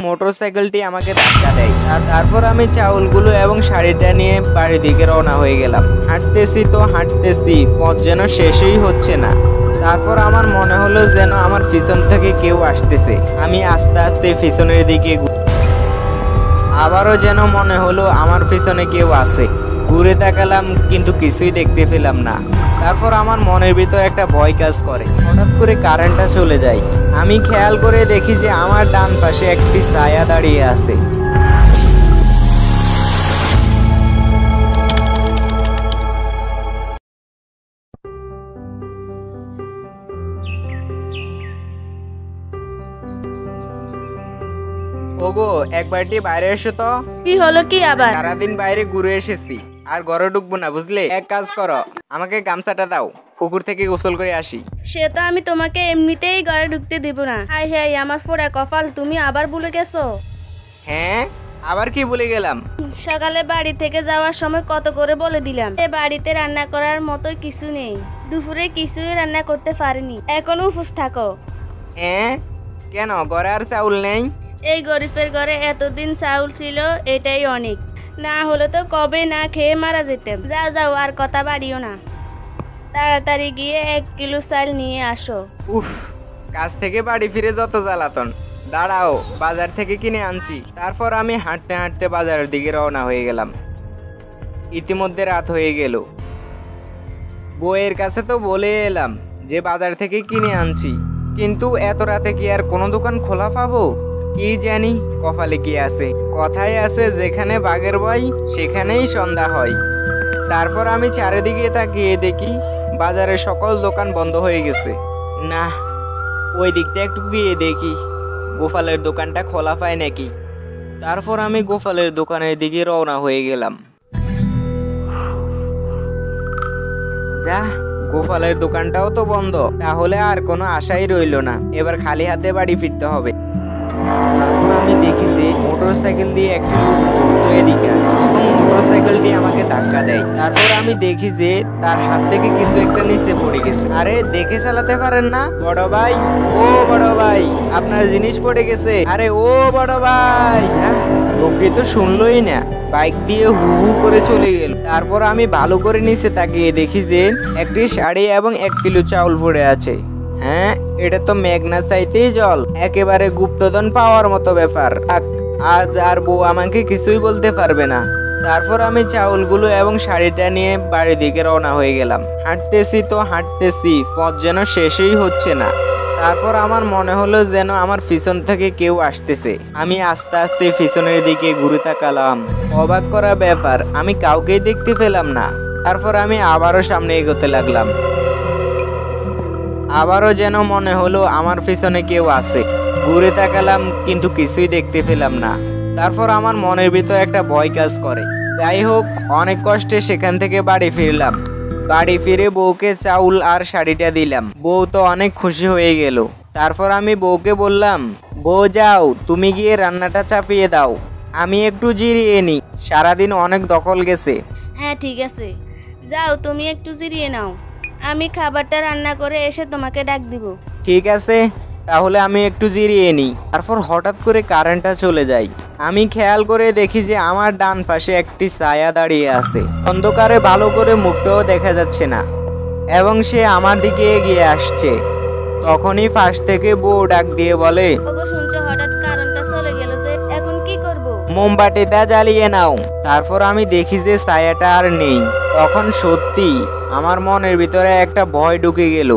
মোটরসাইকেলটি আমাকে ধাক্কা দেয়। তারপর আমি চাউলগুলো এবং শাড়িটা নিয়ে বাড়ির দিকে রওনা হয়ে গেলাম। হাঁটতেছি তো হাঁটতেছি, পথ যেন শেষই হচ্ছে না। তারপর আমার মনে হলো যেন আমার পিছন থেকে কেউ আসতেছে। আমি আস্তে আস্তে পিছনের দিকে আবারও যেন মনে হলো আমার পিছনে কেউ আছে। ঘুরে তাকালাম কিন্তু কিছুই দেখতে পেলাম না। তারপর আমার মনের ভিতর একটা ভয় কাজ করে। হঠাৎ করে কারেন্টটা চলে যায়। আমি খেয়াল করে দেখি যে আমার ডান পাশে একটি ছায়া দাঁড়িয়ে আছে। ওগো, একবারটি বাইরে এসো তো। কি হলো কি আবার? সারাদিন বাইরে ঘুরে এসেছি, আর ঘরে ঢুকবো না বুঝলে। এক কাজ করো, আমাকে গামছাটা দাও, পুকুর থেকে গোসল করে আসি। সে তো আমি তোমাকে এমনিতেই ঘরে ঢুকতে দেব না। হাই হাই আমার পোড়া কপাল, তুমি আবার ভুলে গেছো। হ্যাঁ, আবার কি ভুলে গেলাম? সকালে বাড়ি থেকে যাওয়ার সময় কত করে বলে দিলাম এ বাড়িতে রান্না করার মতো কিছু নেই। দুপুরে কিছুই রান্না করতে পারিনি, এখনো উপোস থাকো। হ্যাঁ, কেন ঘরে আর চাউল নেই? এই গরিবের ঘরে এতদিন চাউল ছিল, এটাই অনেক। না হলে তো কবে না খেয়ে মারা যেতাম। যাও যাও, আর কথা বাড়িও না। তাড়াতাড়ি গিয়ে 1 কিলো চাল নিয়ে আসো। উফ, কাজ থেকে বাড়ি ফিরে যত জ্বালাতন। দাঁড়াও, বাজার থেকে কিনে আনছি। তারপর আমি হাঁটতে হাঁটতে বাজারের দিকে রওনা হয়ে গেলাম। ইতিমধ্যে রাত হয়ে গেল। বউয়ের কাছে তো বলে এলাম যে বাজার থেকে কিনে আনছি, কিন্তু এত রাতে কি আর কোনো দোকান খোলা পাবো? কি জানি কপালে কি আছে। কথাই আছে, যেখানে বাঘের ভয় সেখানেই সন্ধ্যা হয়। তারপর আমি চারিদিকে তাকিয়ে দেখি বাজারের সকল দোকান বন্ধ হয়ে গেছে। না, ওই দিকটা একটু গিয়ে দেখি গোপালের দোকানটা খোলা পায় নাকি। তারপর আমি গোপালের দোকানের দিকে রওনা হয়ে গেলাম। যা, গোপালের দোকানটাও তো বন্ধ, তাহলে আর কোনো আশাই রইল না। এবার খালি হাতে বাড়ি ফিরতে হবে। তারপর আমি দেখি যে মোটরসাইকেল দিয়ে একটি লোক এদিকে আসছে এবং মোটরসাইকেলটি আমাকে ধাক্কা দেয়। তারপর আমি দেখি যে তার হাত থেকে কিছু একটা নিচে পড়ে গেছে। আরে, দেখে চালাতে পারেন না বড় ভাই? ও বড় ভাই, আপনার জিনিস পড়ে গেছে। আরে ও বড় ভাই। যা, লোকটি তো শুনলই না, বাইক দিয়ে হু হু করে চলে গেল। তারপর আমি ভালো করে নিচে তাকিয়ে দেখি যে একটি শাড়ি এবং 1 কিলো চাউল পড়ে আছে। হ্যাঁ, এটা তো মেঘনা চাইতেই জল, একেবারে গুপ্তধন পাওয়ার মতো ব্যাপার। আজ আর বউ আমাকে কিছুই বলতে পারবে না। তারপর আমি চাউলগুলো এবং শাড়িটা নিয়ে বাড়ির দিকে রওনা হয়ে গেলাম। হাঁটতেছি তো হাঁটতেছি, পথ যেন শেষই হচ্ছে না। তারপর আমার মনে হলো যেন আমার পিছন থেকে কেউ আসতেছে। আমি আস্তে আস্তে পিছনের দিকে ঘুরে তাকালাম। অবাক করা ব্যাপার, আমি কাউকেই দেখতে পেলাম না। তারপর আমি আবারও সামনে এগোতে লাগলাম। আবারও যেন মনে হলো আমার পিছনে কেউ আছে। ঘুরে তাকালাম কিন্তু কিছুই দেখতে পেলাম না। তারপর আমার মনের ভিতর একটা ভয় কাজ করে। যাই হোক, অনেক কষ্টে সেখান থেকে বাড়ি ফিরলাম। বাড়ি ফিরে বউকে চাউল আর শাড়িটা দিলাম। বউ তো অনেক খুশি হয়ে গেল। তারপর আমি বউকে বললাম, বউ যাও, তুমি গিয়ে রান্নাটা চাপিয়ে দাও, আমি একটু জিরিয়ে নিই, সারাদিন অনেক দখল গেছে। হ্যাঁ ঠিক আছে, যাও তুমি একটু জিরিয়ে নাও, আমি খাবারটা রান্না করে এসে তোমাকে ডাক দিব। ঠিক আছে, তাহলে আমি একটু জিরিয়ে নিই। তারপর হঠাৎ করে কারেন্টটা চলে যায়। আমি খেয়াল করে দেখি যে আমার ডান পাশে একটি ছায়া দাঁড়িয়ে আছে। অন্ধকারে ভালো করে মুখটাও দেখা যাচ্ছে না এবং সে আমার দিকে এগিয়ে আসছে। তখনই পাশ থেকে বউ ডাক দিয়ে বলে, ওগো শুনছো, হঠাৎ কারেন্টটা চলে গেল যে, এখন কি করব? মোমবাতিটা জ্বালিয়ে নাও। তারপর আমি দেখি যে ছায়াটা আর নেই। তখন সত্যি আমার মনের ভিতরে একটা ভয় ঢুকে গেল।